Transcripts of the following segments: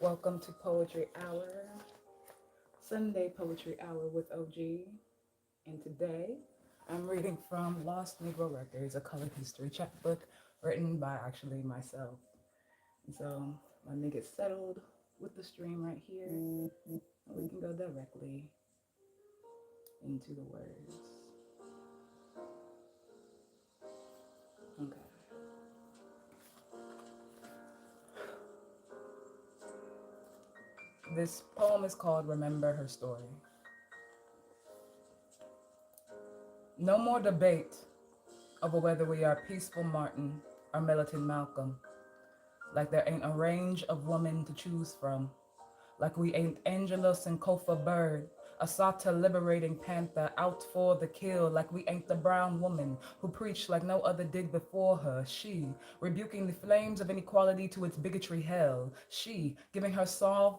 Welcome to Poetry Hour, Sunday Poetry Hour with OG. And today I'm reading from Lost Negro Records, a colored history chapbook written by actually myself. And so let me get settled with the stream right here, and we can go directly into the words. Okay. This poem is called Remember Her Story. No more debate over whether we are peaceful Martin or militant Malcolm. Like there ain't a range of women to choose from. Like we ain't Angela Sankofa Bird, a Sata liberating panther out for the kill. Like we ain't the brown woman who preached like no other did before her. She, rebuking the flames of inequality to its bigotry hell. She, giving her song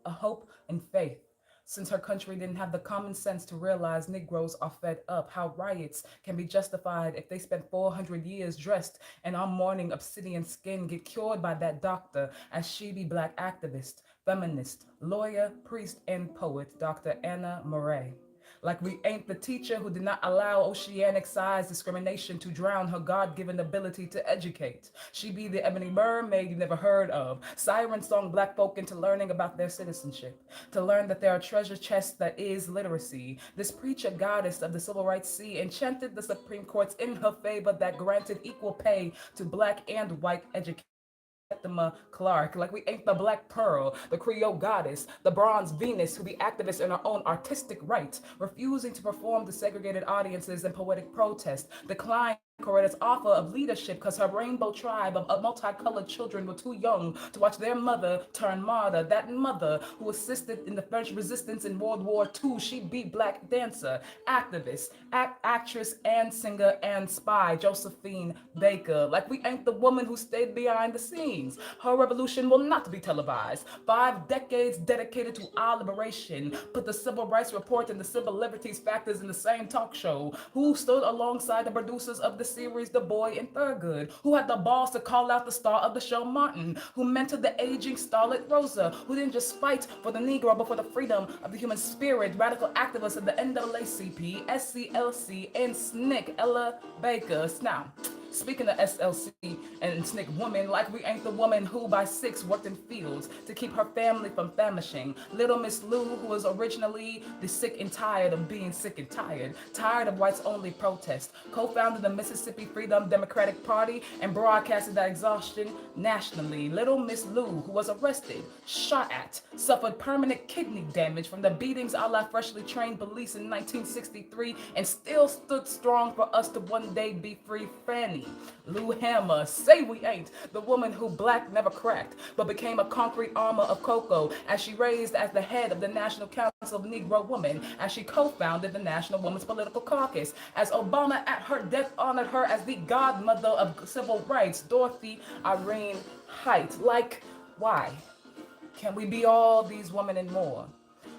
a hope and faith. Since her country didn't have the common sense to realize Negroes are fed up, how riots can be justified if they spent 400 years dressed in our morning obsidian skin, get cured by that doctor as she be black activist, feminist, lawyer, priest, and poet, Dr. Anna Murray. Like we ain't the teacher who did not allow oceanic size discrimination to drown her God-given ability to educate. She be the ebony mermaid you never heard of, siren song black folk into learning about their citizenship, to learn that there are treasure chests that is literacy. This preacher goddess of the civil rights sea enchanted the Supreme Courts in her favor that granted equal pay to black and white educators. Clark, like we ain't the Black Pearl, the Creole goddess, the Bronze Venus, who be activists in our own artistic right, refusing to perform to segregated audiences in poetic protest, decline Coretta's offer of leadership because her rainbow tribe of multicolored children were too young to watch their mother turn martyr. That mother who assisted in the French resistance in World War II, she beat black dancer, activist, actress, and singer, and spy, Josephine Baker. Like we ain't the woman who stayed behind the scenes. Her revolution will not be televised. 5 decades dedicated to our liberation. Put the Civil Rights Report and the Civil Liberties Factors in the same talk show. Who stood alongside the producers of the series The Boy and Thurgood? Who had the balls to call out the star of the show, Martin? Who mentored the aging starlet Rosa? Who didn't just fight for the Negro, but for the freedom of the human spirit? Radical activists of the NAACP, SCLC, and SNCC, Ella Baker. Now, speaking of SLC and SNCC women, like we ain't the woman who by 6 worked in fields to keep her family from famishing. Little Miss Lou, who was originally the sick and tired of being sick and tired of whites only protest, co-founded the Mississippi Freedom Democratic Party and broadcasted that exhaustion nationally. Little Miss Lou, who was arrested, shot at, suffered permanent kidney damage from the beatings a la freshly trained police in 1963 and still stood strong for us to one day be free. Fanny Lou Hammer, say we ain't the woman who black never cracked, but became a concrete armor of cocoa as she raised as the head of the National Council of Negro Women, as she co-founded the National Women's Political Caucus, as Obama at her death honored her as the godmother of civil rights, Dorothy Irene Height. Like, why can we be all these women and more?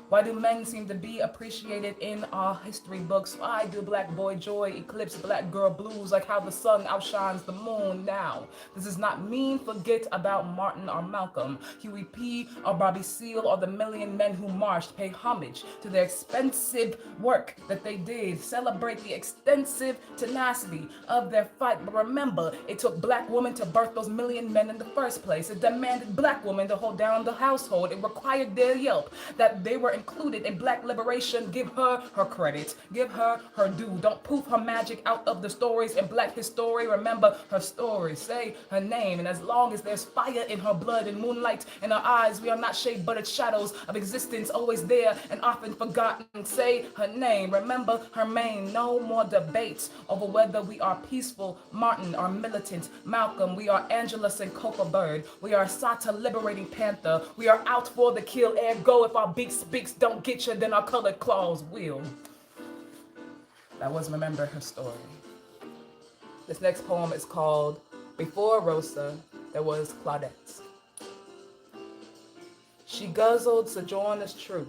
Why do men seem to be appreciated in our history books? Why do black boy joy eclipse black girl blues like how the sun outshines the moon now? This does not mean forget about Martin or Malcolm, Huey P. or Bobby Seale or the million men who marched. Pay homage to their expensive work that they did. Celebrate the extensive tenacity of their fight. But remember, it took black women to birth those million men in the first place. It demanded black women to hold down the household. It required their yelp that they were included in black liberation. Give her her credit. Give her her due. Don't poof her magic out of the stories in black history. Remember her story. Say her name. And as long as there's fire in her blood and moonlight in her eyes, we are not shade buttered shadows of existence, always there and often forgotten. Say her name. Remember her name. No more debates over whether we are peaceful Martin or militant Malcolm. We are Angela Sankofa Bird. We are Sata liberating panther. We are out for the kill. Ergo, if our beak speaks don't get you, then our colored claws will. That was Remember Her Story. This next poem is called Before Rosa, There Was Claudette. She guzzled Sojourner's truth,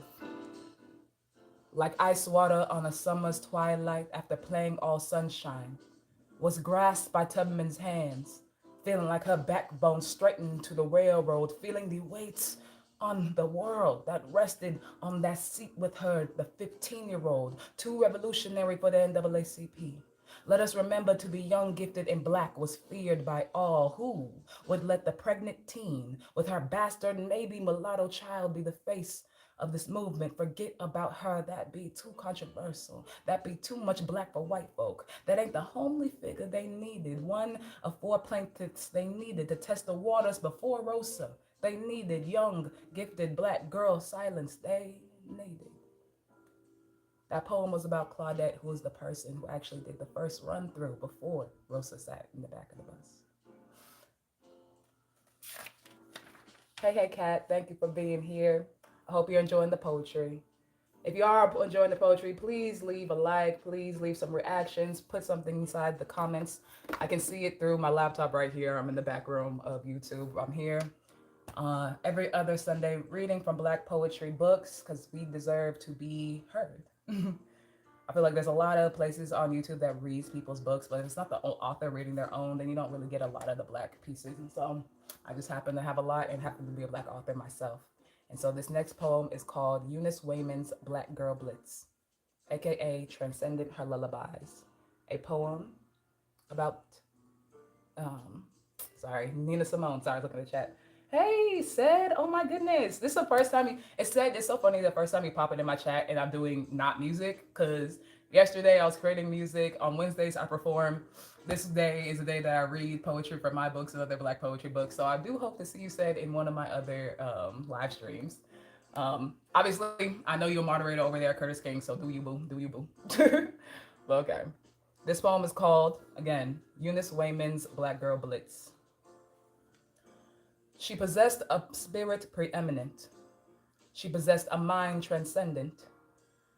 like ice water on a summer's twilight after playing all sunshine, was grasped by Tubman's hands, feeling like her backbone straightened to the railroad, feeling the weight on the world that rested on that seat with her, the 15-year-old, too revolutionary for the NAACP. Let us remember to be young, gifted, and black was feared by all who would let the pregnant teen with her bastard, maybe mulatto child be the face of this movement. Forget about her, that be too controversial. That be too much black for white folk. That ain't the homely figure they needed. One of four plaintiffs they needed to test the waters before Rosa. They needed young, gifted black girl silence. They needed. That poem was about Claudette, who was the person who actually did the first run through before Rosa sat in the back of the bus. Hey, Kat, thank you for being here. I hope you're enjoying the poetry. If you are enjoying the poetry, please leave a like, please leave some reactions, put something inside the comments. I can see it through my laptop right here. I'm in the back room of YouTube. I'm here every other Sunday reading from Black poetry books because we deserve to be heard. I feel like there's a lot of places on YouTube that reads people's books, but if it's not the author reading their own, then you don't really get a lot of the black pieces. And so I just happen to have a lot and happen to be a black author myself. And so this next poem is called Eunice Wayman's Black Girl Blitz, aka Transcendent Her Lullabies, a poem about Nina Simone. Sorry, looking at the chat. Hey, said, oh my goodness. This is the first time it's so funny the first time you pop it in my chat and I'm doing not music because yesterday I was creating music. On Wednesdays I perform. This day is the day that I read poetry from my books and other black poetry books. So I do hope to see you said in one of my other live streams. Obviously, I know you're a moderator over there, Curtis King, so do you boo, do you boo. But okay. This poem is called, again, Eunice Wayman's Black Girl Blitz. She possessed a spirit preeminent. She possessed a mind transcendent.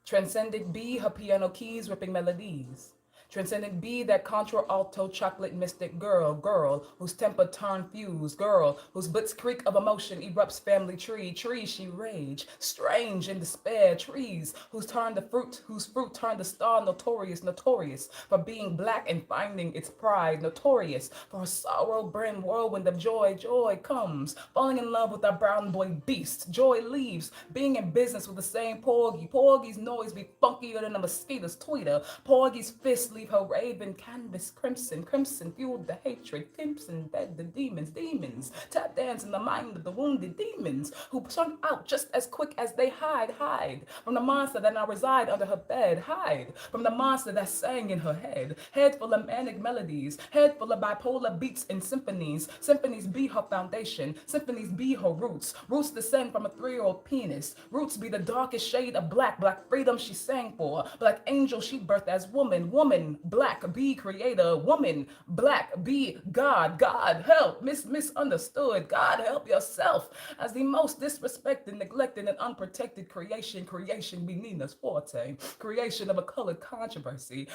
Transcendent be her piano keys ripping melodies. Transcendent be that contra-alto chocolate mystic girl whose temper turned fuse, girl whose blitzkrieg of emotion erupts family tree she rage, strange in despair, trees whose fruit turned the star notorious for being black and finding its pride, notorious for her sorrow brim whirlwind of joy comes, falling in love with our brown boy beast, joy leaves, being in business with the same porgy's noise be funkier than a mosquito's tweeter, porgy's fist leave her raven canvas crimson fueled the hatred, crimson bed the demons, tap dance in the mind of the wounded demons, who turn out just as quick as they hide from the monster that now reside under her bed, hide from the monster that sang in her head full of manic melodies, head full of bipolar beats and symphonies be her foundation, symphonies be her roots descend from a 3-year-old penis, roots be the darkest shade of black freedom she sang for, black angel she birthed as woman, black be creator, woman, black be God help, misunderstood, God help yourself, as the most disrespected, neglected, and unprotected creation be Nina's forte, creation of a colored controversy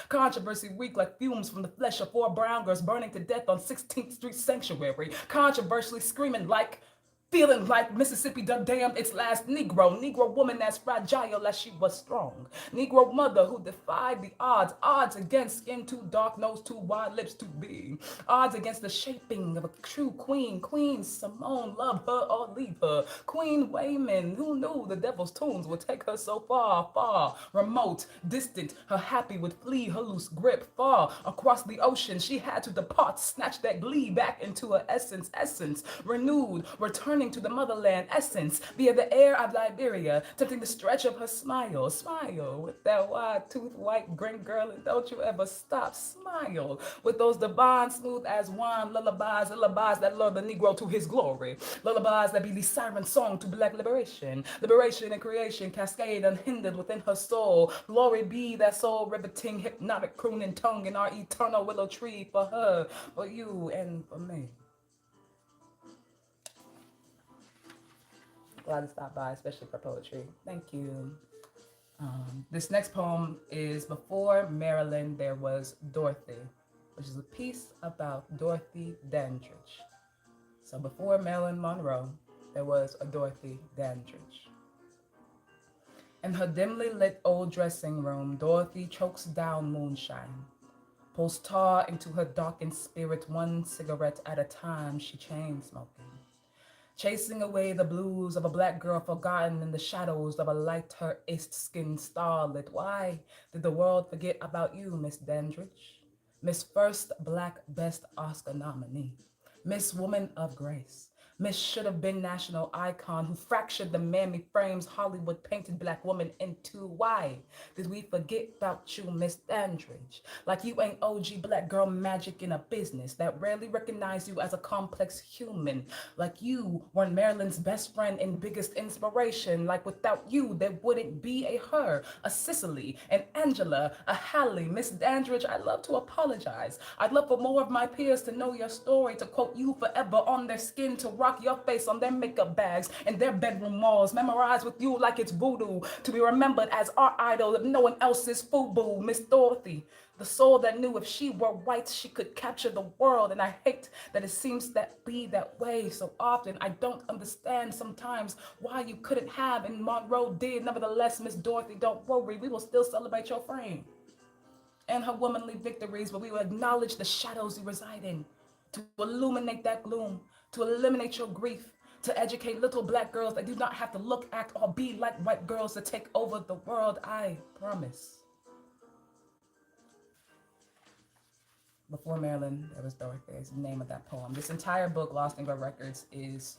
weak like fumes from the flesh of 4 brown girls burning to death on 16th Street Sanctuary, controversially screaming like feeling like Mississippi done damned its last Negro woman as fragile as she was strong. Negro mother who defied the odds against skin too dark, nose too wide, lips too big. Odds against the shaping of a true Queen Simone, love her or leave her. Queen Wayman, who knew the devil's tunes would take her so far, remote, distant, her happy would flee her loose grip, far across the ocean. She had to depart, snatch that glee back into her essence, renewed, returning to the motherland essence via the air of Liberia, tempting the stretch of her smile with that wide-toothed white grin girl, and don't you ever stop, smile with those divine smooth as wine lullabies that lure the Negro to his glory, lullabies that be the siren song to black liberation and creation cascade unhindered within her soul. Glory be that soul riveting hypnotic crooning tongue in our eternal willow tree for her, for you, and for me. Glad to stop by, especially for poetry. Thank you. This next poem is Before Marilyn There Was Dorothy, which is a piece about Dorothy Dandridge. So before Marilyn Monroe, there was a Dorothy Dandridge. In her dimly lit old dressing room, Dorothy chokes down moonshine, pulls tar into her darkened spirit, one cigarette at a time, she chain smoking. Chasing away the blues of a black girl forgotten in the shadows of a lighter east skinned starlet. Why did the world forget about you, Miss Dandridge? Miss First Black Best Oscar nominee. Miss Woman of Grace. Miss Should Have Been National Icon who fractured the mammy frames Hollywood painted black woman into. Why did we forget about you, Miss Dandridge? Like you ain't OG black girl magic in a business that rarely recognized you as a complex human. Like you weren't Marilyn's best friend and biggest inspiration. Like without you, there wouldn't be a her, a Cicely, an Angela, a Hallie. Miss Dandridge, I'd love to apologize. I'd love for more of my peers to know your story, to quote you forever on their skin, to rock your face on their makeup bags and their bedroom walls, memorize with you like it's voodoo, to be remembered as our idol if no one else is FUBU. Miss Dorothy, the soul that knew if she were white, she could capture the world. And I hate that it seems that be that way so often. I don't understand sometimes why you couldn't have and Monroe did. Nevertheless, Miss Dorothy, don't worry, we will still celebrate your frame and her womanly victories, but we will acknowledge the shadows you reside in, to illuminate that gloom, to eliminate your grief, to educate little black girls that do not have to look, act, or be like white girls to take over the world. I promise. Before Marilyn, there was Dorothy, is the name of that poem. This entire book, Lost Negro Records, is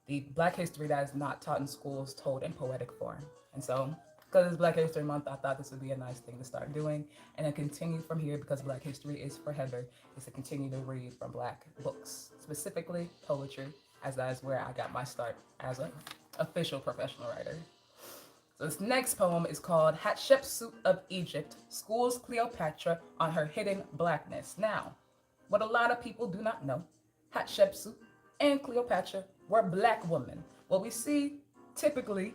the Black history that is not taught in schools, told in poetic form. And so, because it's Black History Month, I thought this would be a nice thing to start doing. And then continue from here, because Black history is for Heather, is to continue to read from Black books, specifically poetry, as that is where I got my start as an official professional writer. So this next poem is called Hatshepsut of Egypt, Schools Cleopatra on Her Hidden Blackness. Now, what a lot of people do not know, Hatshepsut and Cleopatra were black women. What we see typically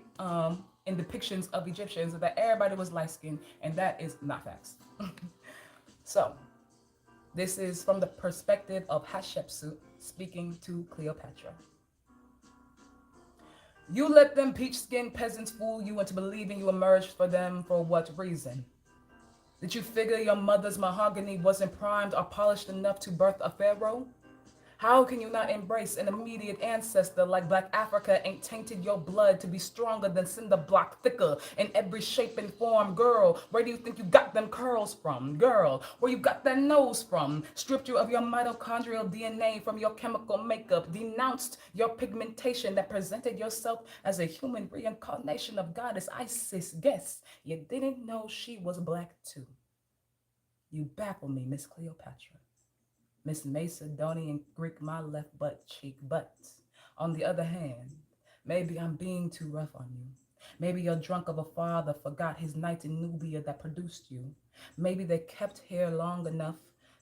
in depictions of Egyptians is that everybody was light skinned, and that is not facts. So, this is from the perspective of Hatshepsut speaking to Cleopatra. You let them peach-skinned peasants fool you into believing you emerged for them for what reason? Did you figure your mother's mahogany wasn't primed or polished enough to birth a pharaoh? How can you not embrace an immediate ancestor like Black Africa ain't tainted your blood to be stronger than cinder block, thicker in every shape and form? Girl, where do you think you got them curls from? Girl, where you got that nose from? Stripped you of your mitochondrial DNA from your chemical makeup, denounced your pigmentation that presented yourself as a human reincarnation of goddess Isis. Guess you didn't know she was black too. You baffle me, Miss Cleopatra. Miss Macedonian Greek, my left butt cheek. But on the other hand, maybe I'm being too rough on you. Maybe your drunk of a father forgot his night in Nubia that produced you. Maybe they kept here long enough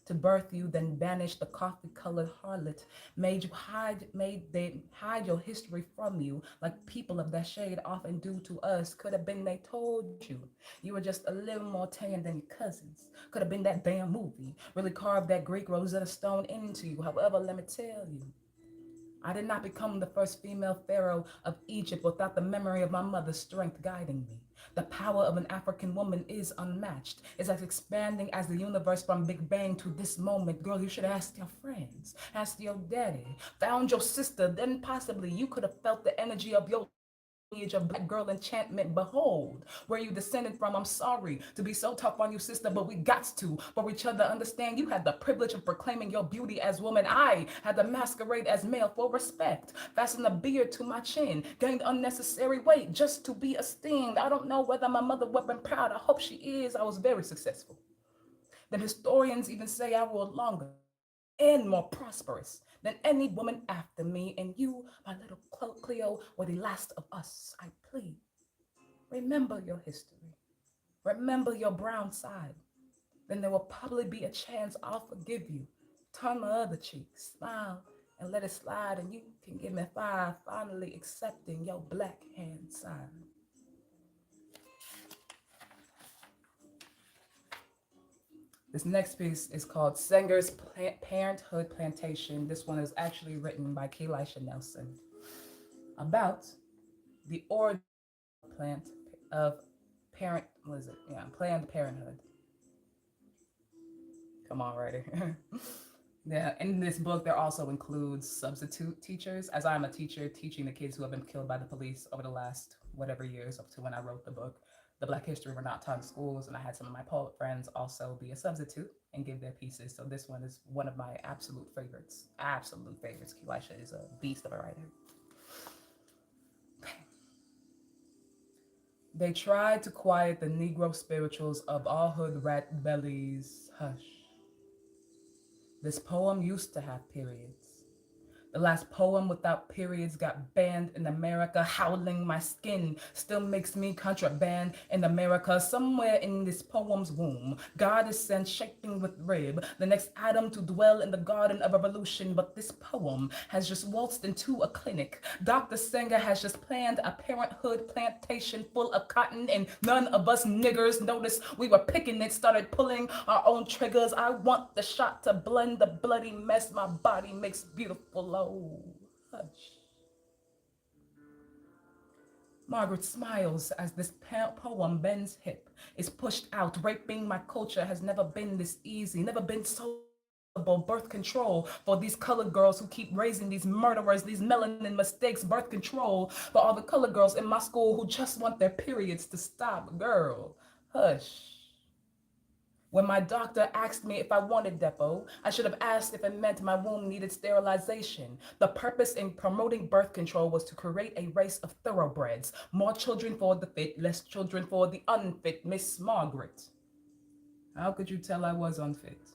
to birth you, then banished the coffee-colored harlot, made they hide your history from you, like people of that shade often do to us. Could have been they told you were just a little more tan than your cousins. Could have been that damn movie, really carved that Greek Rosetta Stone into you. However, let me tell you, I did not become the first female pharaoh of Egypt without the memory of my mother's strength guiding me. The power of an African woman is unmatched. It's as expanding as the universe from Big Bang to this moment. Girl, you should ask your friends, ask your daddy, found your sister, then possibly you could have felt the energy of your lineage of black girl enchantment. Behold, where you descended from. I'm sorry to be so tough on you, sister, but we got to for each other understand. You had the privilege of proclaiming your beauty as woman. I had the masquerade as male for respect. Fastened a beard to my chin, gained unnecessary weight just to be esteemed. I don't know whether my mother would have been proud. I hope she is. I was very successful. Then historians even say I ruled longer and more prosperous than any woman after me. And you, my little Cleo, were the last of us. I plead. Remember your history. Remember your brown side. Then there will probably be a chance I'll forgive you. Turn my other cheek, smile, and let it slide, and you can give me five, finally accepting your black hand side. This next piece is called Sanger's Parenthood Plantation. This one is actually written by Kelisha Nelson about the origin plant of Planned Parenthood. Come on, writer. Yeah, in this book, there also includes substitute teachers, as I'm a teacher teaching the kids who have been killed by the police over the last whatever years up to when I wrote the book. The Black history were not taught in schools, and I had some of my poet friends also be a substitute and give their pieces. So this one is one of my absolute favorites. Absolute favorites. Kiwaisha is a beast of a writer. They tried to quiet the Negro spirituals of all hood rat bellies. Hush. This poem used to have periods. The last poem without periods got banned in America. Howling my skin still makes me contraband in America. Somewhere in this poem's womb, God is sent shaping with rib, the next Adam to dwell in the garden of evolution. But this poem has just waltzed into a clinic. Dr. Sanger has just planned a parenthood plantation full of cotton, and none of us niggers noticed we were picking it, started pulling our own triggers. I want the shot to blend the bloody mess my body makes beautiful. Oh, hush. Margaret smiles as this poem bends hip, is pushed out. Raping my culture has never been this easy, never been so possible. Birth control for these colored girls who keep raising these murderers, these melanin mistakes. Birth control for all the colored girls in my school who just want their periods to stop. Girl, hush. When my doctor asked me if I wanted Depo, I should have asked if it meant my womb needed sterilization. The purpose in promoting birth control was to create a race of thoroughbreds. More children for the fit, less children for the unfit. Miss Margaret. How could you tell I was unfit?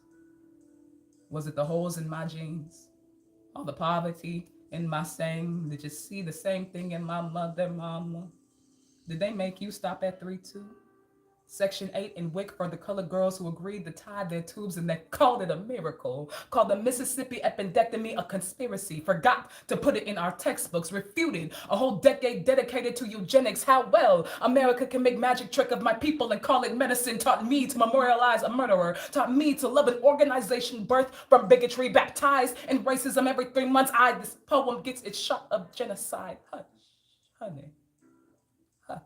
Was it the holes in my jeans? All the poverty in my saying? Did you see the same thing in my mother, mama? Did they make you stop at 3 too? Section 8 in WIC for the colored girls who agreed to tie their tubes and they called it a miracle. Called the Mississippi appendectomy a conspiracy. Forgot to put it in our textbooks. Refuted a whole decade dedicated to eugenics. How well America can make magic trick of my people and call it medicine. Taught me to memorialize a murderer. Taught me to love an organization birthed from bigotry. Baptized in racism every 3 months. This poem gets its shot of genocide. Hush, honey, hush.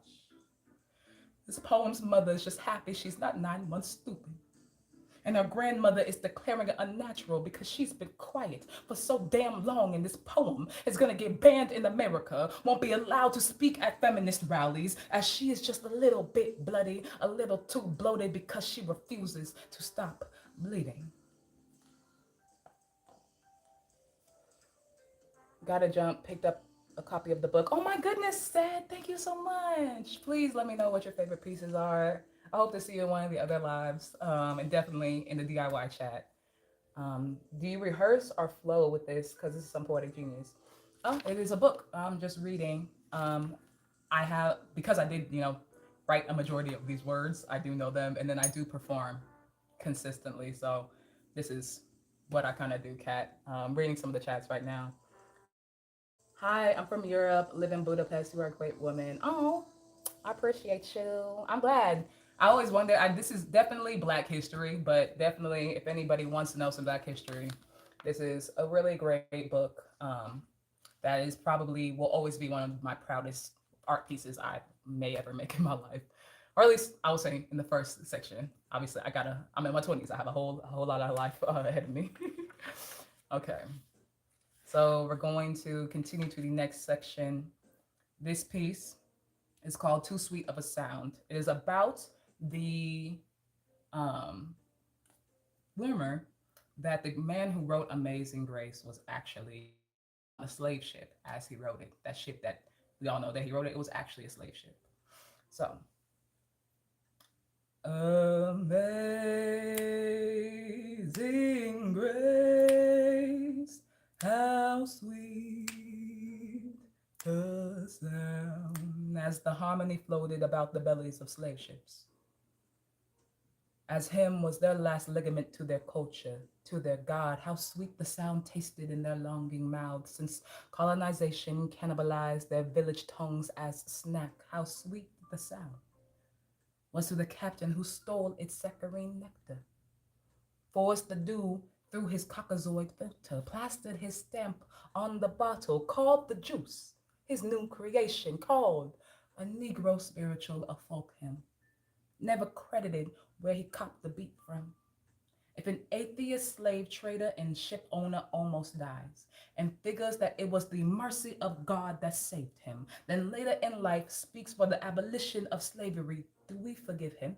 This poem's mother is just happy she's not 9 months stupid. And her grandmother is declaring it unnatural because she's been quiet for so damn long, and this poem is gonna get banned in America, won't be allowed to speak at feminist rallies, as she is just a little bit bloody, a little too bloated because she refuses to stop bleeding. Gotta jump, picked up a copy of the book. Oh my goodness, Sad, thank you so much. Please let me know what your favorite pieces are. I hope to see you in one of the other lives, and definitely in the DIY chat. Do you rehearse or flow with this? Because this is some poetic genius. Oh, it is a book. I'm just reading. I have, because I did, write a majority of these words, I do know them, and then I do perform consistently. So this is what I kind of do, Kat. Reading some of the chats right now. Hi, I'm from Europe, live in Budapest. You are a great woman. Oh, I appreciate you. I'm glad. I always wonder, this is definitely Black history, but definitely if anybody wants to know some Black history, this is a really great book. That is probably, will always be one of my proudest art pieces I may ever make in my life. Or at least I would say in the first section. Obviously, I'm in my 20s. I have a whole lot of life ahead of me. Okay. So we're going to continue to the next section. This piece is called Too Sweet of a Sound. It is about the um, rumor that the man who wrote Amazing Grace was actually on a slave ship as he wrote it. That ship that we all know that he wrote it, it was actually a slave ship. So, Amazing Grace, how sweet the sound, as the harmony floated about the bellies of slave ships. As him was their last ligament to their culture, to their God, how sweet the sound tasted in their longing mouths, since colonization cannibalized their village tongues as snack. How sweet the sound was to the captain who stole its saccharine nectar, forced the dew through his caucasoid filter, plastered his stamp on the bottle, called the juice his new creation, called a Negro spiritual a folk hymn, never credited where he copped the beat from. If an atheist slave trader and ship owner almost dies and figures that it was the mercy of God that saved him, then later in life speaks for the abolition of slavery, do we forgive him?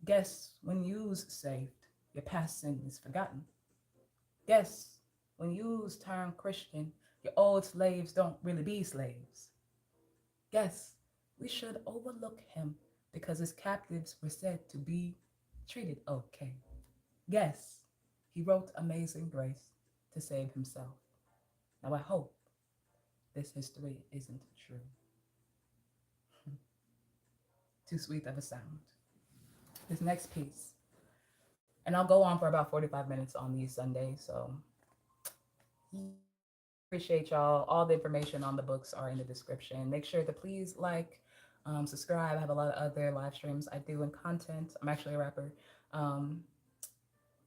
Guess when you's saved, your past sin is forgotten. Guess when you's turned Christian, your old slaves don't really be slaves. Guess we should overlook him because his captives were said to be treated okay. Guess he wrote Amazing Grace to save himself. Now I hope this history isn't true. Too sweet of a sound. This next piece, and I'll go on for about 45 minutes on these Sundays, so appreciate y'all. All the information on the books are in the description. Make sure to please like, subscribe. I have a lot of other live streams I do and content. I'm actually a rapper. Um,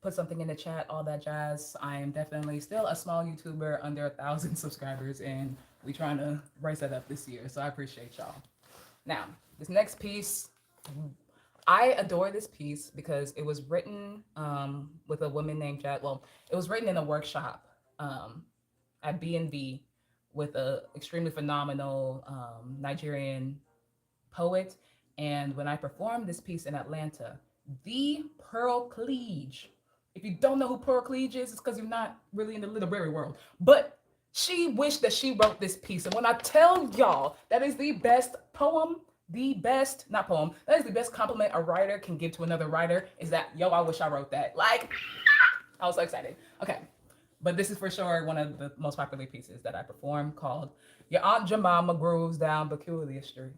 put something in the chat, all that jazz. I am definitely still a small YouTuber under 1,000 subscribers, and we trying to raise that up this year. So I appreciate y'all. Now, this next piece, I adore this piece because it was written with a woman named Jad. Well, it was written in a workshop at B&B with a extremely phenomenal Nigerian poet. And when I performed this piece in Atlanta, the Pearl Cleage, if you don't know who Pearl Cleage is, it's because you're not really in the literary world. But she wished that she wrote this piece. And when I tell y'all that is the best poem, the best, not poem, that is the best compliment a writer can give to another writer is that, yo, I wish I wrote that. Like, I was so excited. Okay. But this is for sure one of the most popular pieces that I perform called Your Aunt Jemima Grooves Down Peculiar Streets.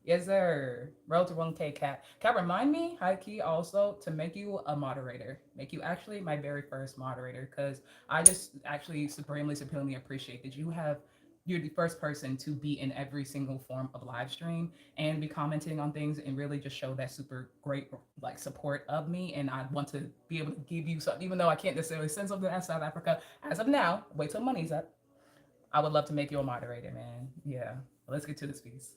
Yes, sir. Roll to 1K, Cat. Cat, remind me, high key, also to make you a moderator. Make you actually my very first moderator, because I just actually supremely appreciate that you're the first person to be in every single form of live stream and be commenting on things and really just show that super great like support of me. And I want to be able to give you something, even though I can't necessarily send something to South Africa as of now. Wait till money's up. I would love to make you a moderator, man. Yeah. Let's get to this piece.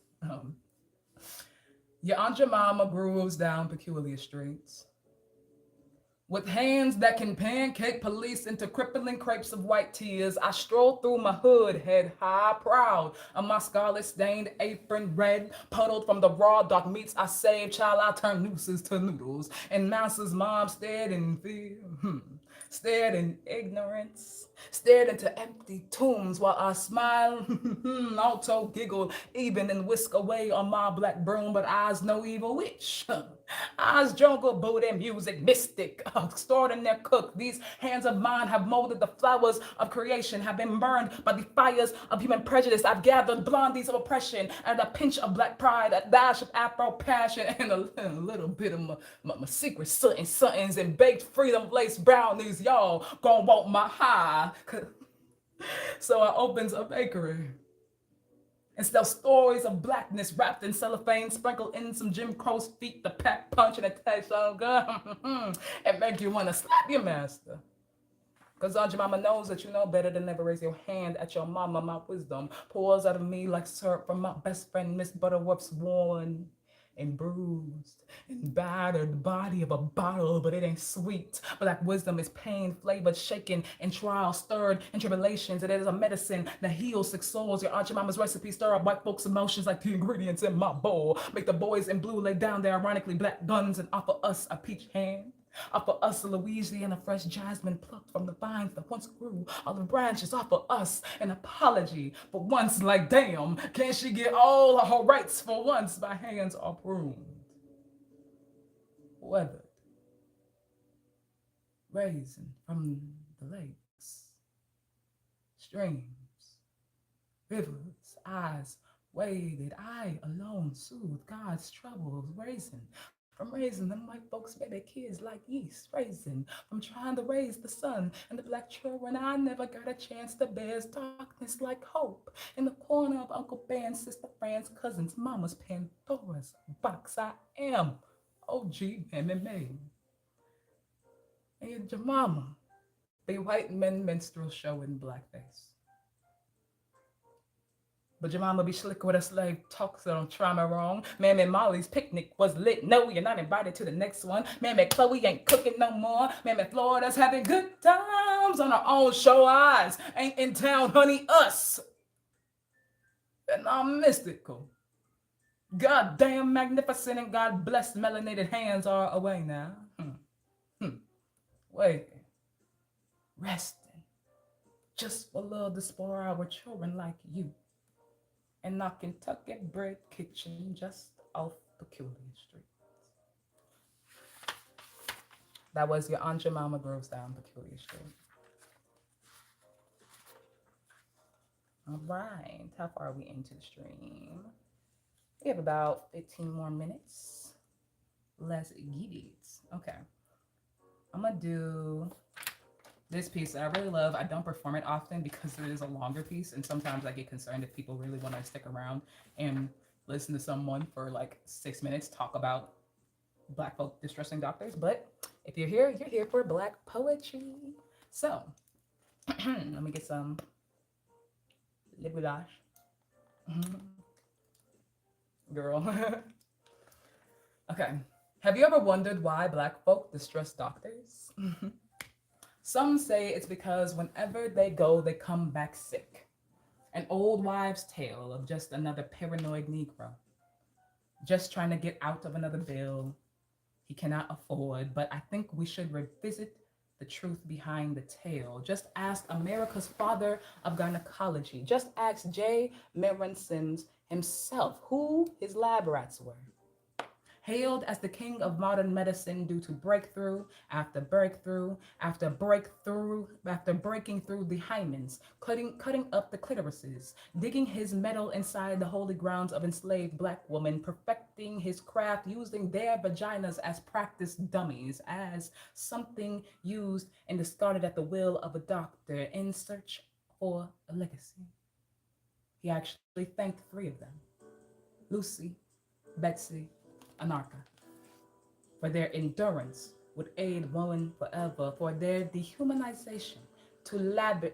Your Aunt Jemima grooves down peculiar streets. With hands that can pancake police into crippling crepes of white tears, I stroll through my hood, head high, proud of my scarlet stained apron red, puddled from the raw dog meats I saved. Child, I turn nooses to noodles, and Mouse's mom stared in fear, stared in ignorance, stared into empty tombs while I smile, also giggle, even and whisk away on my black broom, but I's no evil witch. I's jungle booty music mystic, extraordinary cook. These hands of mine have molded the flowers of creation, have been burned by the fires of human prejudice. I've gathered blondies of oppression and a pinch of black pride, a dash of Afro passion, and a little bit of my secret somethings and baked freedom lace brownies. Y'all gonna want my high. So I opens a bakery and tell stories of blackness wrapped in cellophane, sprinkle in some Jim Crow's feet, the pack punch and a taste so good, and make you want to slap your master. Because Aunt Jemima knows that you know better than never raise your hand at your mama. My wisdom pours out of me like syrup from my best friend, Miss Butterworth's worn and bruised and battered body of a bottle, but it ain't sweet. Black wisdom is pain flavored, shaken in trial, stirred in tribulations. It is a medicine that heals sick souls. Your Aunt Jemima's recipe stir up white folks' emotions like the ingredients in my bowl. Make the boys in blue lay down their ironically black guns and offer us a peach hand. Offer us a Louisiana fresh jasmine plucked from the vines that once grew. All the branches offer us an apology for once. Like, damn, can't she get all of her rights for once? My hands are pruned, weathered, raisin from the lakes, streams, rivers, eyes waded. I alone soothe God's troubles, raisin from raising them white folks, baby kids like yeast, raisin from trying to raise the sun and the black children. I never got a chance to bear's darkness like hope in the corner of Uncle Ben's sister Fran's cousin's mama's Pandora's box. I am OG MMA. And your Jemima, the white men minstrel show in blackface. But your mama be slick with a slave talk, so don't try me wrong. Mammy Molly's picnic was lit. No, you're not invited to the next one. Mammy Chloe ain't cooking no more. Mammy Florida's having good times on her own show eyes. Ain't in town, honey, us. And I'm mystical. Goddamn magnificent and God blessed melanated hands are away now. Waiting, resting, just for love to spore our children like you. In our Kentucky bread kitchen just off Peculiar Street. That was your Aunt Jemima Groves down Peculiar Street. All right, how far are we into the stream? We have about 15 more minutes. Let's get it. Okay, I'm gonna do this piece that I really love. I don't perform it often because it is a longer piece, and sometimes I get concerned if people really want to stick around and listen to someone for like 6 minutes talk about Black folk distressing doctors. But if you're here for Black poetry. So let me get some lip gosh. Girl. Okay. Have you ever wondered why Black folk distress doctors? Some say it's because whenever they go, they come back sick. An old wives' tale of just another paranoid Negro, just trying to get out of another bill he cannot afford. But I think we should revisit the truth behind the tale. Just ask America's father of gynecology. Just ask J. Meron Sims himself who his lab rats were. Hailed as the king of modern medicine due to breakthrough after breakthrough after breakthrough after breaking through the hymens, cutting up the clitorises, digging his metal inside the holy grounds of enslaved Black women, perfecting his craft using their vaginas as practice dummies, as something used and discarded at the will of a doctor in search for a legacy. He actually thanked 3 of them, Lucy, Betsy, Anarcha, for their endurance would aid women forever, for their dehumanization to lab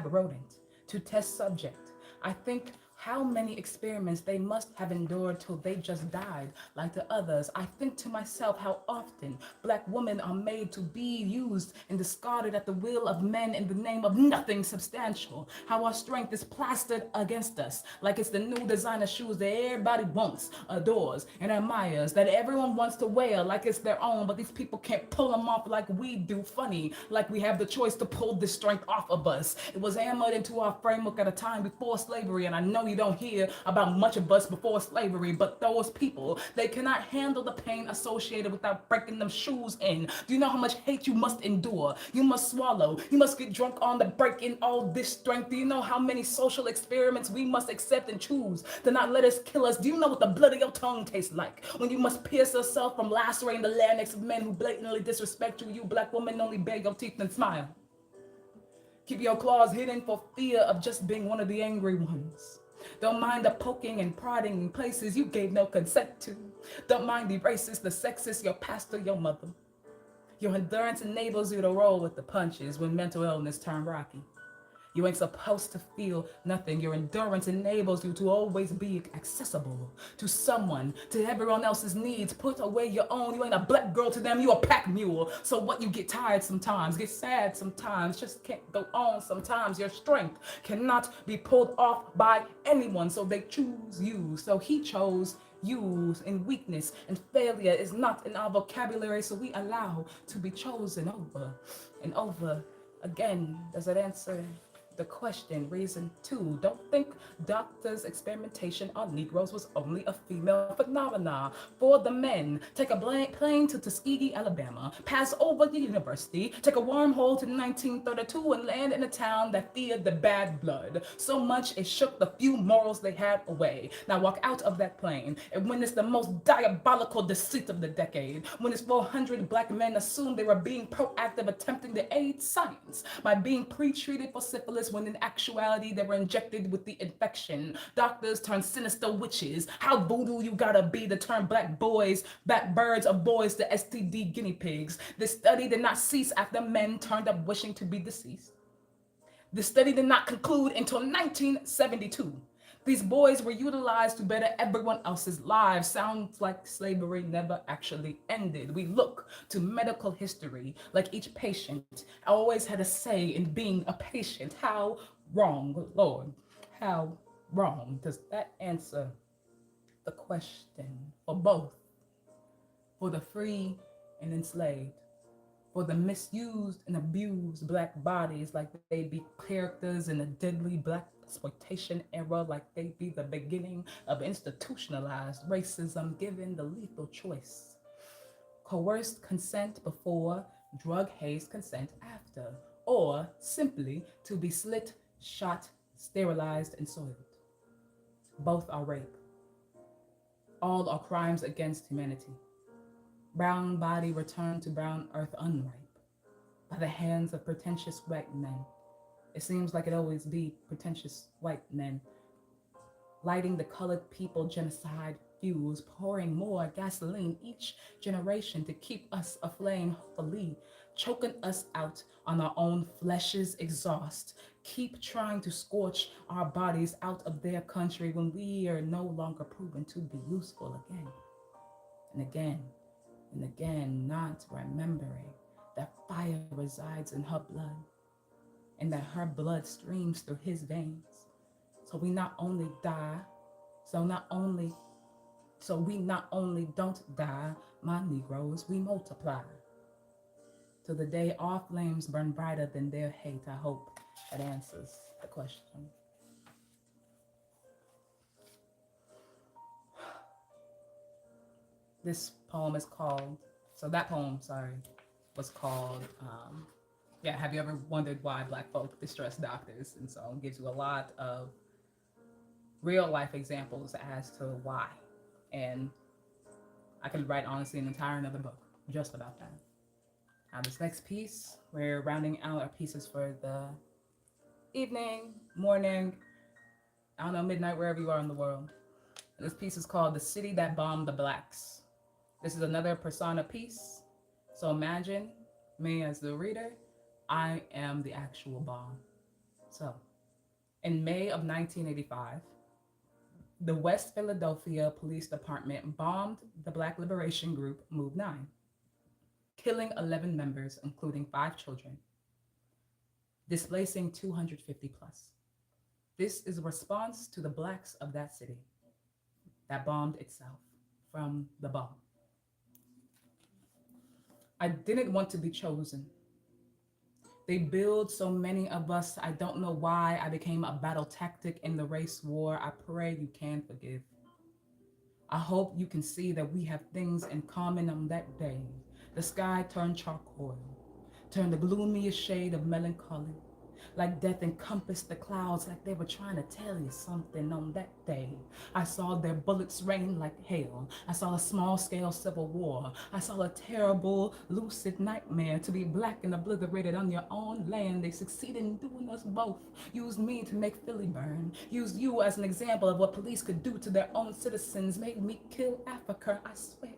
rodent, to test subject. I think how many experiments they must have endured till they just died like the others. I think to myself how often Black women are made to be used and discarded at the will of men in the name of nothing substantial. How our strength is plastered against us like it's the new designer shoes that everybody wants, adores, and admires, that everyone wants to wear like it's their own, but these people can't pull them off like we do. Funny, like we have the choice to pull this strength off of us. It was hammered into our framework at a time before slavery, and I know you don't hear about much of us before slavery, but those people, they cannot handle the pain associated without breaking them shoes in. Do you know how much hate you must endure? You must swallow. You must get drunk on the break in all this strength. Do you know how many social experiments we must accept and choose to not let us kill us? Do you know what the blood of your tongue tastes like when you must pierce yourself from lacerating the larynx of men who blatantly disrespect you? You Black woman only bare your teeth and smile. Keep your claws hidden for fear of just being one of the angry ones. Don't mind the poking and prodding in places you gave no consent to. Don't mind the racist, the sexist, your pastor, your mother. Your endurance enables you to roll with the punches when mental illness turn rocky. You ain't supposed to feel nothing. Your endurance enables you to always be accessible to someone, to everyone else's needs. Put away your own. You ain't a Black girl to them, you a pack mule. So what, you get tired sometimes, get sad sometimes, just can't go on sometimes. Your strength cannot be pulled off by anyone, so they choose you. So he chose you, and weakness and failure is not in our vocabulary, so we allow to be chosen over and over again. Does that answer the question? Reason 2, don't think doctors' experimentation on Negroes was only a female phenomena. For the men, take a plane to Tuskegee, Alabama, pass over the university, take a wormhole to 1932, and land in a town that feared the bad blood so much it shook the few morals they had away. Now walk out of that plane and witness the most diabolical deceit of the decade, when its 400 Black men assumed they were being proactive, attempting to aid science by being pre-treated for syphilis, when in actuality they were injected with the infection. Doctors turned sinister witches. How voodoo you gotta be to turn Black birds of boys to STD guinea pigs. This study did not cease after men turned up wishing to be deceased. The study did not conclude until 1972. These boys were utilized to better everyone else's lives. Sounds like slavery never actually ended. We look to medical history like each patient always had a say in being a patient. How wrong, Lord? How wrong? Does that answer the question for both, for the free and enslaved, for the misused and abused black bodies like they be characters in a deadly black exploitation era, like they be the beginning of institutionalized racism, given the lethal choice? Coerced consent before, drug hazed consent after, or simply to be slit, shot, sterilized, and soiled. Both are rape. All are crimes against humanity. Brown body returned to brown earth unripe by the hands of pretentious white men. It seems like it always be pretentious white men lighting the colored people genocide fuse, pouring more gasoline each generation to keep us aflame, hopefully, choking us out on our own flesh's exhaust, keep trying to scorch our bodies out of their country when we are no longer proven to be useful again and again and again, not remembering that fire resides in her blood and that her blood streams through his veins. So we not only die, so we not only don't die, my Negroes, we multiply. Till the day our flames burn brighter than their hate. I hope that answers the question. This poem is called, so that poem, sorry, was called, yeah, have you ever wondered why Black folk distress doctors? And so it gives you a lot of real life examples as to why. And I could write honestly an entire another book just about that. Now this next piece, we're rounding out our pieces for the evening, morning, I don't know, midnight, wherever you are in the world. This piece is called The City That Bombed the Blacks. This is another persona piece. So imagine me as the reader, I am the actual bomb. So in May of 1985, the West Philadelphia Police Department bombed the Black liberation group Move 9, killing 11 members, including 5 children, displacing 250 plus. This is a response to the Blacks of that city that bombed itself from the bomb. I didn't want to be chosen. They build so many of us. I don't know why I became a battle tactic in the race war. I pray you can forgive. I hope you can see that we have things in common on that day. The sky turned charcoal, turned the gloomiest shade of melancholy, like death encompassed the clouds, like they were trying to tell you something on that day. I saw their bullets rain like hail. I saw a small-scale civil war. I saw a terrible, lucid nightmare to be black and obliterated on your own land. They succeeded in doing us both. Used me to make Philly burn. Used you as an example of what police could do to their own citizens. Made me kill Africa, I swear.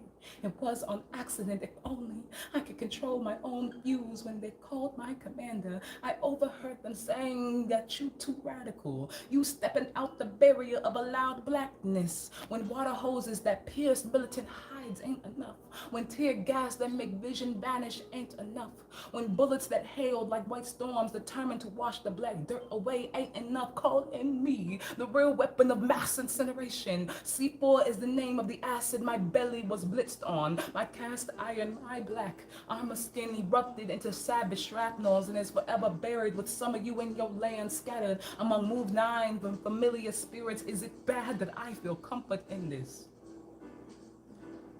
It was on accident. If only I could control my own views. When they called my commander, I overheard them saying that you too radical. You stepping out the barrier of allowed blackness. When water hoses that pierce militant hides ain't enough. When tear gas that make vision vanish ain't enough. When bullets that hailed like white storms determined to wash the black dirt away ain't enough. Call in me the real weapon of mass incineration. C4 is the name of the acid my belly was blitzed on. My cast iron, my black armor skin erupted into savage shrapnels and is forever buried with some of you in your land, scattered among Move 9 from familiar spirits. Is it bad that I feel comfort in this?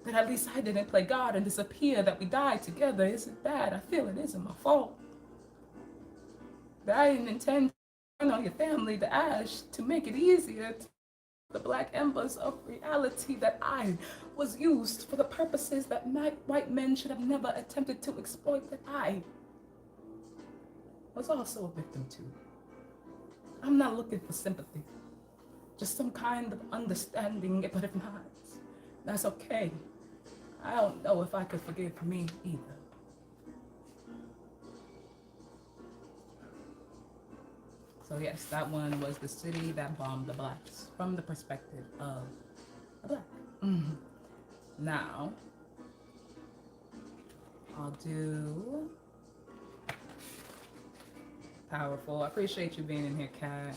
That at least I didn't play God and disappear, that we died together? Is it bad? I feel it isn't my fault. That I didn't intend to burn on your family the ash to make it easier to the black embers of reality, that I was used for the purposes that white men should have never attempted to exploit, that I was also a victim too. I'm not looking for sympathy, just some kind of understanding, but if not, that's okay. I don't know if I could forgive me either. So yes, that one was the city that bombed the blacks from the perspective of a black. Mhm. Now I'll do powerful. I appreciate you being in here, Kat.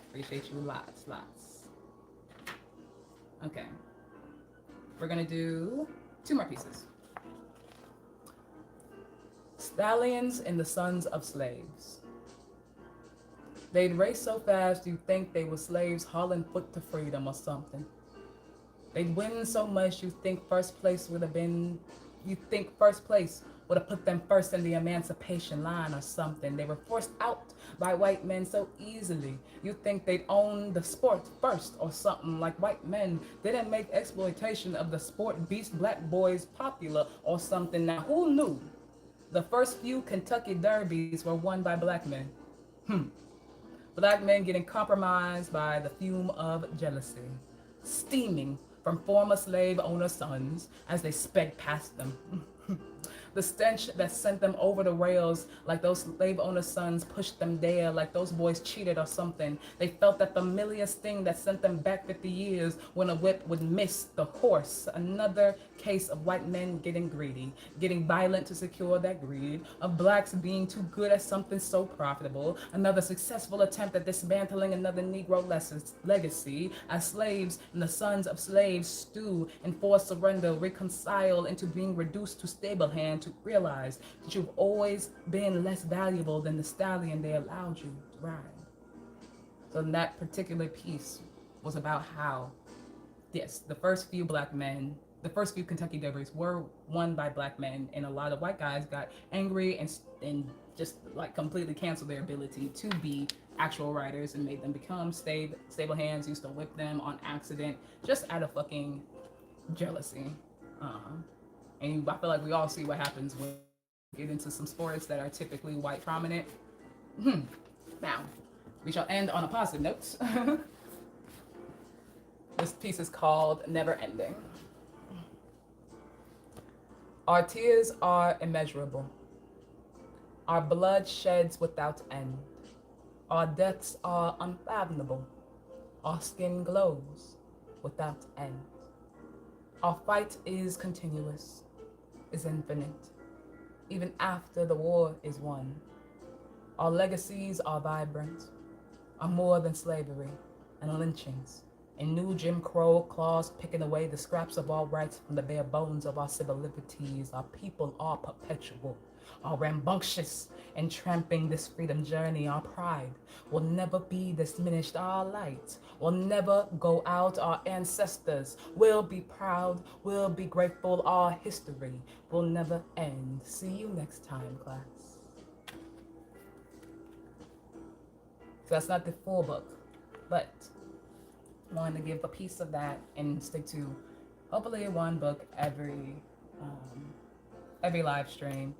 Appreciate you lots, lots. Okay, we're gonna do two more pieces. Stallions and the sons of slaves. They'd race so fast you'd think they were slaves hauling foot to freedom or something. They'd win so much you think first place would have put them first in the emancipation line or something. They were forced out by white men so easily. You think they'd own the sport first or something, like white men didn't make exploitation of the sport beast black boys popular or something. Now who knew the first few Kentucky derbies were won by black men? Hmm. Black men getting compromised by the fume of jealousy, steaming from former slave owner sons as they sped past them. The stench that sent them over the rails, like those slave owner sons pushed them there, like those boys cheated or something. They felt that familiar sting that sent them back 50 years when a whip would miss the horse. Another case of white men getting greedy, getting violent to secure that greed, of blacks being too good at something so profitable. Another successful attempt at dismantling another Negro legacy as slaves and the sons of slaves stew in forced surrender, reconcile into being reduced to stable hand to realize that you've always been less valuable than the stallion they allowed you to ride. So that particular piece was about how, yes, the first few Kentucky Derbies were won by black men, and a lot of white guys got angry and just like completely canceled their ability to be actual riders and made them become stable hands, used to whip them on accident, just out of fucking jealousy. Um, and I feel like we all see what happens when you get into some sports that are typically white prominent. Now, we shall end on a positive note. This piece is called Never Ending. Our tears are immeasurable. Our blood sheds without end. Our deaths are unfathomable. Our skin glows without end. Our fight is continuous, is infinite, even after the war is won. Our legacies are vibrant, are more than slavery and lynchings, and new Jim Crow claws picking away the scraps of our rights from the bare bones of our civil liberties. Our people are perpetual, are rambunctious in tramping this freedom journey. Our pride will never be diminished. Our light will never go out. Our ancestors will be proud, will be grateful. Our history will never end. See you next time, class. So that's not the full book, but I wanted to give a piece of that and stick to hopefully one book every live stream.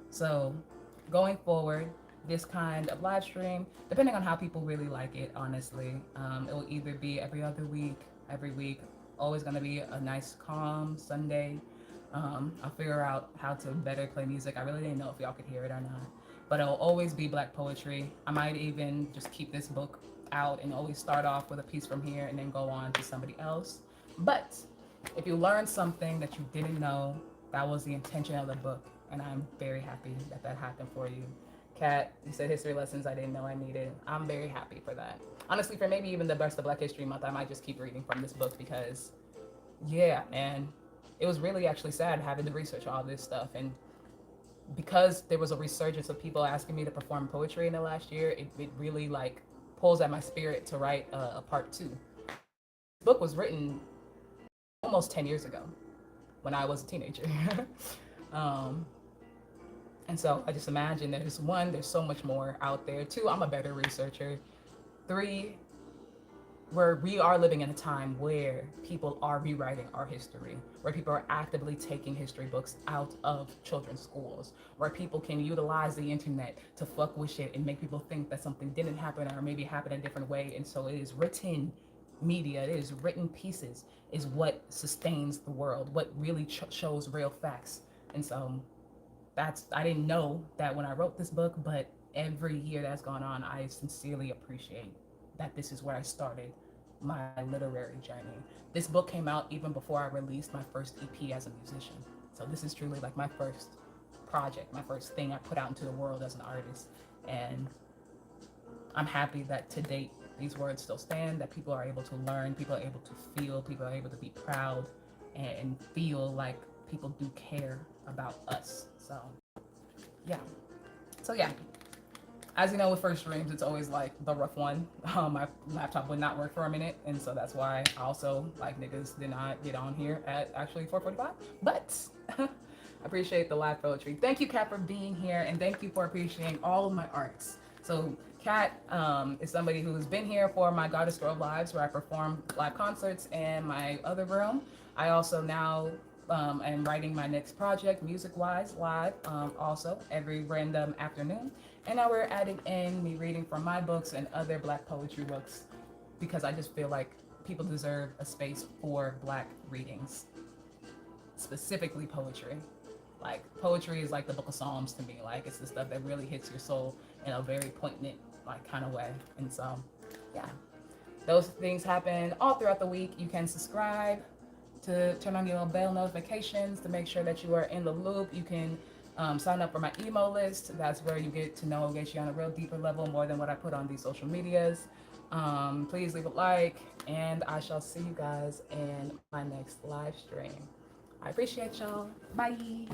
So going forward, this kind of live stream, depending on how people really like it, honestly, it will either be every week, always gonna be a nice calm Sunday. I'll figure out how to better play music. I really didn't know if y'all could hear it or not, but it'll always be black poetry. I might even just keep this book out and always start off with a piece from here and then go on to somebody else. But if you learned something that you didn't know, that was the intention of the book, and I'm very happy that that happened for you. Kat, you said history lessons I didn't know I needed. I'm very happy for that. Honestly, for maybe even the best of Black History Month, I might just keep reading from this book because, yeah, man, it was really actually sad having to research all this stuff. And because there was a resurgence of people asking me to perform poetry in the last year, it really like pulls at my spirit to write a part two. The book was written almost 10 years ago when I was a teenager. um, and so I just imagine there's so much more out there. Two, I'm a better researcher. Three, where we are living in a time where people are rewriting our history, where people are actively taking history books out of children's schools, where people can utilize the internet to fuck with shit and make people think that something didn't happen or maybe happened a different way. And so it is written media, it is written pieces is what sustains the world, what really shows real facts. And so I didn't know that when I wrote this book, but every year that's gone on, I sincerely appreciate that this is where I started my literary journey. This book came out even before I released my first EP as a musician. So this is truly like my first project, my first thing I put out into the world as an artist. And I'm happy that to date these words still stand, that people are able to learn, people are able to feel, people are able to be proud and feel like people do care about us. So yeah. So yeah, as you know, with first dreams, it's always like the rough one. My laptop would not work for a minute, and so that's why I also, like niggas, did not get on here at actually 4:45. But I appreciate the live poetry. Thank you, Kat, for being here, and thank you for appreciating all of my arts. So Kat is somebody who's been here for my Goddess Girl Lives, where I perform live concerts in my other room. I also now am writing my next project, Music Wise, live, also every random afternoon. And now we're adding in me reading from my books and other Black poetry books because I just feel like people deserve a space for Black readings, specifically poetry. Like poetry is like the book of Psalms to me. Like it's the stuff that really hits your soul in a very poignant like kind of way. And so, yeah, those things happen all throughout the week. You can subscribe to turn on your little bell notifications to make sure that you are in the loop. You can sign up for my email list. That's where you get to know Ogechi on a real deeper level, more than what I put on these social medias. Please leave a like, and I shall see you guys in my next live stream. I appreciate y'all. Bye.